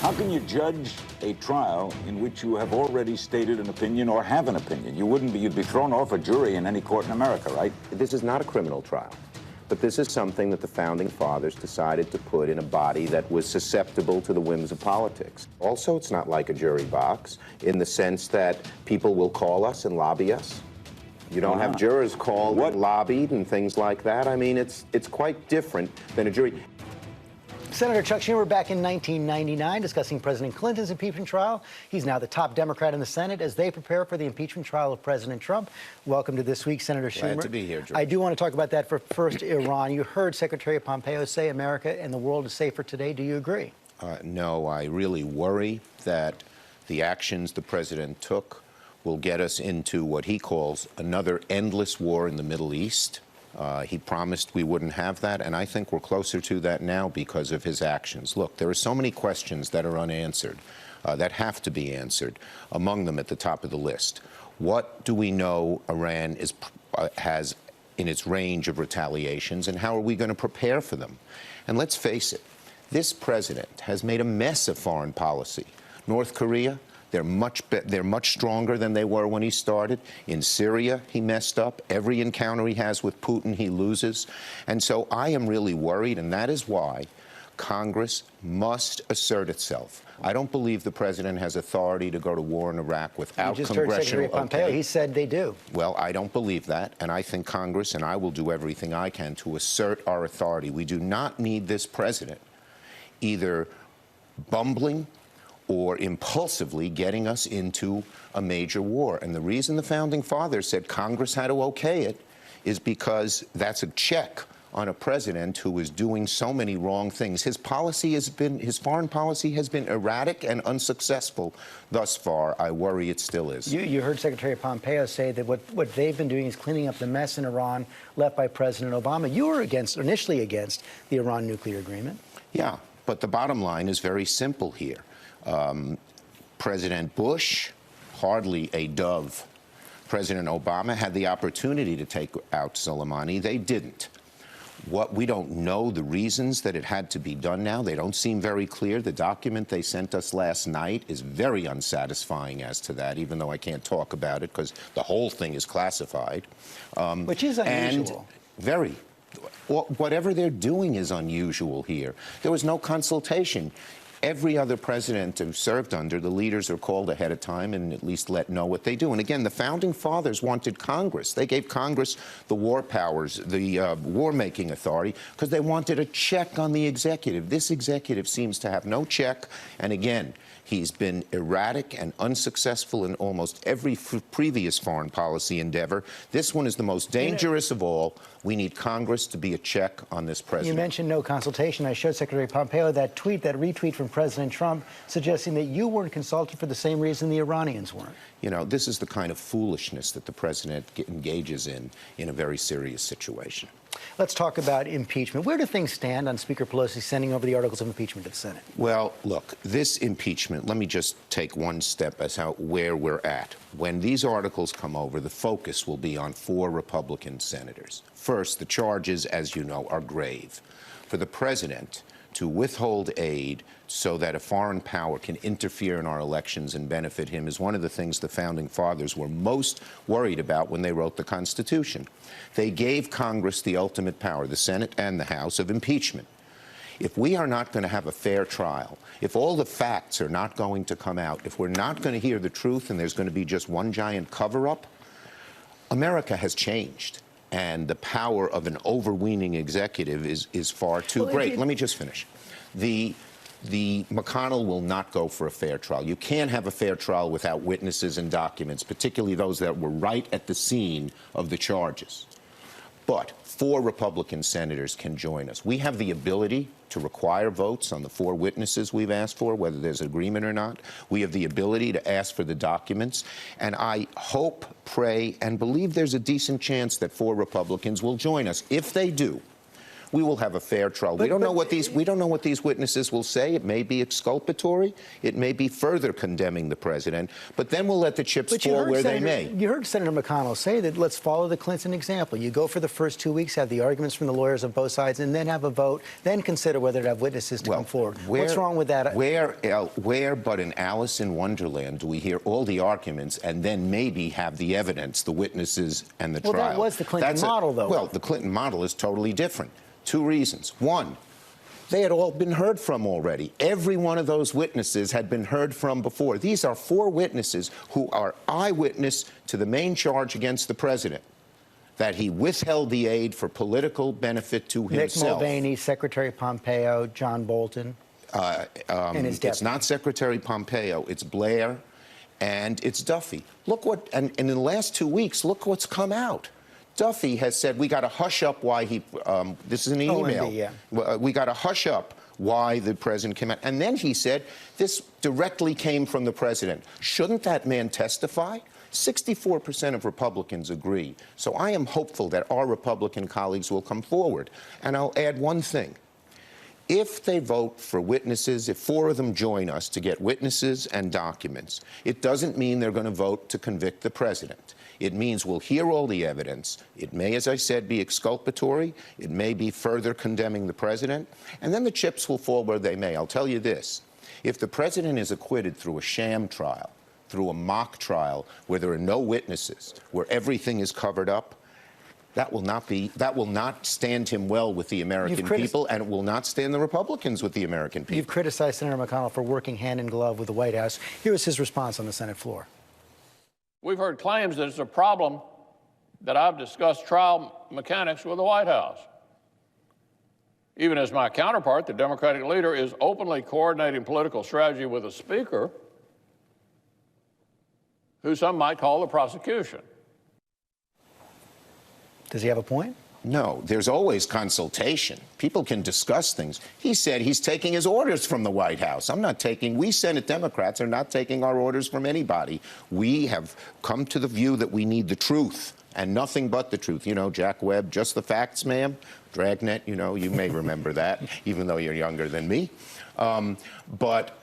How can you judge a trial in which you have already stated an opinion or have an opinion? You'd be thrown off a jury in any court in America, right? This is not a criminal trial, but this is something that the Founding Fathers decided to put in a body that was susceptible to the whims of politics. Also, it's not like a jury box in the sense that people will call us and lobby us. You don't have jurors called and lobbied and things like that. I mean, it's quite different than a jury. Senator Chuck Schumer back in 1999 discussing President Clinton's impeachment trial. He's now the top Democrat in the Senate as they prepare for the impeachment trial of President Trump. Welcome to This Week, Senator Schumer. Glad to be here, George. I do want to talk about that for first Iran. You heard Secretary Pompeo say America and the world is safer today. Do you agree? No, I really worry that the actions the president took will get us into what he calls another endless war in the Middle East. He promised we wouldn't have that, and I think we're closer to that now because of his actions. Look, there are so many questions that are unanswered that have to be answered, among them at the top of the list. What do we know Iran has in its range of retaliations, and how are we going to prepare for them? And let's face it, this president has made a mess of foreign policy. North Korea, they're much stronger than they were when he started. In Syria, he messed up. Every encounter he has with Putin, he loses. And so I am really worried, and that is why Congress must assert itself. I don't believe the president has authority to go to war in Iraq without congressional. You just heard Secretary Pompeo. He said they do. Well, I don't believe that, and I think Congress and I will do everything I can to assert our authority. We do not need this president either bumbling or impulsively getting us into a major war. And the reason the Founding Fathers said Congress had to okay it is because that's a check on a president who is doing so many wrong things. His foreign policy has been erratic and unsuccessivul thus far. I worry it still is. You heard Secretary Pompeo say that what they've been doing is cleaning up the mess in Iran left by President Obama. You were initially against the Iran nuclear agreement. Yeah, but the bottom line is very simple here. President Bush, hardly a dove. President Obama had the opportunity to take out Soleimani. They didn't. We don't know the reasons that it had to be done now. They don't seem very clear. The document they sent us last night is very unsatisfying as to that, even though I can't talk about it because the whole thing is classified. Which is unusual. And very. Whatever they're doing is unusual here. There was no consultation. Every other president who served under, the leaders are called ahead of time and at least know what they do. And again, the Founding Fathers wanted Congress. They gave Congress the war powers, the war-making authority, because they wanted a check on the executive. This executive seems to have no check. And again, he's been erratic and unsuccessful in almost every previous foreign policy endeavor. This one is the most dangerous of all. We need Congress to be a check on this president. You mentioned no consultation. I showed Secretary Pompeo that retweet from President Trump suggesting that you weren't consulted for the same reason the Iranians weren't. You know, this is the kind of foolishness that the president engages in a very serious situation. Let's talk about impeachment. Where do things stand on Speaker Pelosi sending over the articles of impeachment to the Senate? Well, look, this impeachment, let me just take one step as where we're at. When these articles come over, the focus will be on 4 Republican senators. First, the charges, as you know, are grave. For the president to withhold aid so that a foreign power can interfere in our elections and benefit him is one of the things the Founding Fathers were most worried about when they wrote the Constitution. They gave Congress the ultimate power, the Senate and the House, of impeachment. If we are not going to have a fair trial, if all the facts are not going to come out, if we're not going to hear the truth and there's going to be just one giant cover-up, America has changed. And the power of an overweening executive is far too great. Let me just finish. The McConnell will not go for a fair trial. You can't have a fair trial without witnesses and documents, particularly those that were right at the scene of the charges. But 4 Republican senators can join us. We have the ability to require votes on the 4 witnesses we've asked for, whether there's agreement or not. We have the ability to ask for the documents. And I hope, pray, and believe there's a decent chance that 4 Republicans will join us. If they do, We will have a fair trial. We don't know what these witnesses will say. It may be exculpatory. It may be further condemning the president. But then we'll let the chips fall where they may. You heard Senator McConnell say that let's follow the Clinton example. You go for the first 2 weeks, have the arguments from the lawyers of both sides, and then have a vote, then consider whether to have witnesses to come forward. What's wrong with that? Where but in Alice in Wonderland do we hear all the arguments and then maybe have the evidence, the witnesses, and the trial? Well, that was the Clinton model, though. Well, the Clinton model is totally different. 2 reasons. One, they had all been heard from already. Every one of those witnesses had been heard from before. These are 4 witnesses who are eyewitness to the main charge against the president, that he withheld the aid for political benefit to himself. Mick Mulvaney, Secretary Pompeo, John Bolton, and his deputy. It's not Secretary Pompeo. It's Blair, and it's Duffy. Look what, and in the last 2 weeks, look what's come out. Duffy has said we got to hush up why he. This is an email. Yeah. We got to hush up why the president came out, and then he said this directly came from the president. Shouldn't that man testify? 64% of Republicans agree. So I am hopeful that our Republican colleagues will come forward. And I'll add one thing. If they vote for witnesses, if 4 of them join us to get witnesses and documents, it doesn't mean they're going to vote to convict the president. It means we'll hear all the evidence. It may, as I said, be exculpatory. It may be further condemning the president. And then the chips will fall where they may. I'll tell you this. If the president is acquitted through a sham trial, through a mock trial, where there are no witnesses, where everything is covered up, that will not stand him well with the American people, and it will not stand the Republicans with the American people. You've criticized Senator McConnell for working hand in glove with the White House. Here was his response on the Senate floor. We've heard claims that it's a problem that I've discussed trial mechanics with the White House. Even as my counterpart, the Democratic leader, is openly coordinating political strategy with a speaker who some might call the prosecution. Does he have a point? No, there's always consultation. People can discuss things. He said he's taking his orders from the White House. We Senate Democrats are not taking our orders from anybody. We have come to the view that we need the truth and nothing but the truth. You know, Jack Webb, just the facts, ma'am. Dragnet, you know, you may remember that, even though you're younger than me. But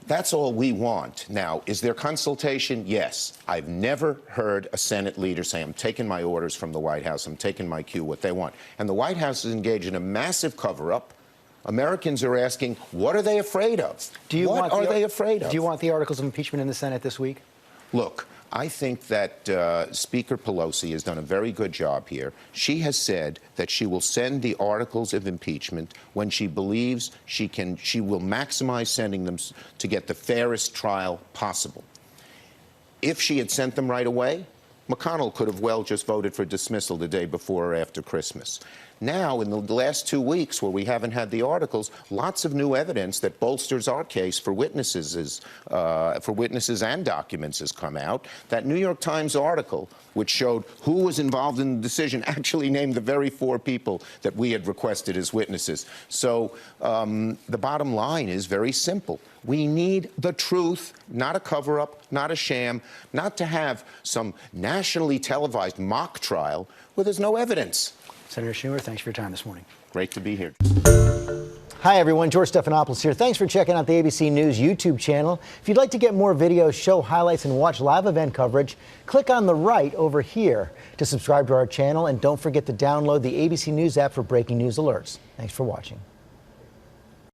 that's all we want. Now, is there consultation? Yes. I've never heard a Senate leader say, I'm taking my orders from the White House, I'm taking my cue, what they want. And the White House is engaged in a massive cover-up. Americans are asking, what are they afraid of? What are they afraid of? Do you want the articles of impeachment in the Senate this week? Look, I think that Speaker Pelosi has done a very good job here. She has said that she will send the articles of impeachment when she believes she will maximize sending them to get the fairest trial possible. If she had sent them right away, McConnell could have well just voted for dismissal the day before or after Christmas. Now, in the last 2 weeks, where we haven't had the articles, lots of new evidence that bolsters our case for witnesses and documents has come out. That New York Times article, which showed who was involved in the decision, actually named the very 4 people that we had requested as witnesses. So the bottom line is very simple. We need the truth, not a cover-up, not a sham, not to have some nationally televised mock trial where there's no evidence. Senator Schumer, thanks for your time this morning. Great to be here. Hi, everyone. George Stephanopoulos here. Thanks for checking out the ABC News YouTube channel. If you'd like to get more videos, show highlights, and watch live event coverage, click on the right over here to subscribe to our channel. And don't forget to download the ABC News app for breaking news alerts. Thanks for watching.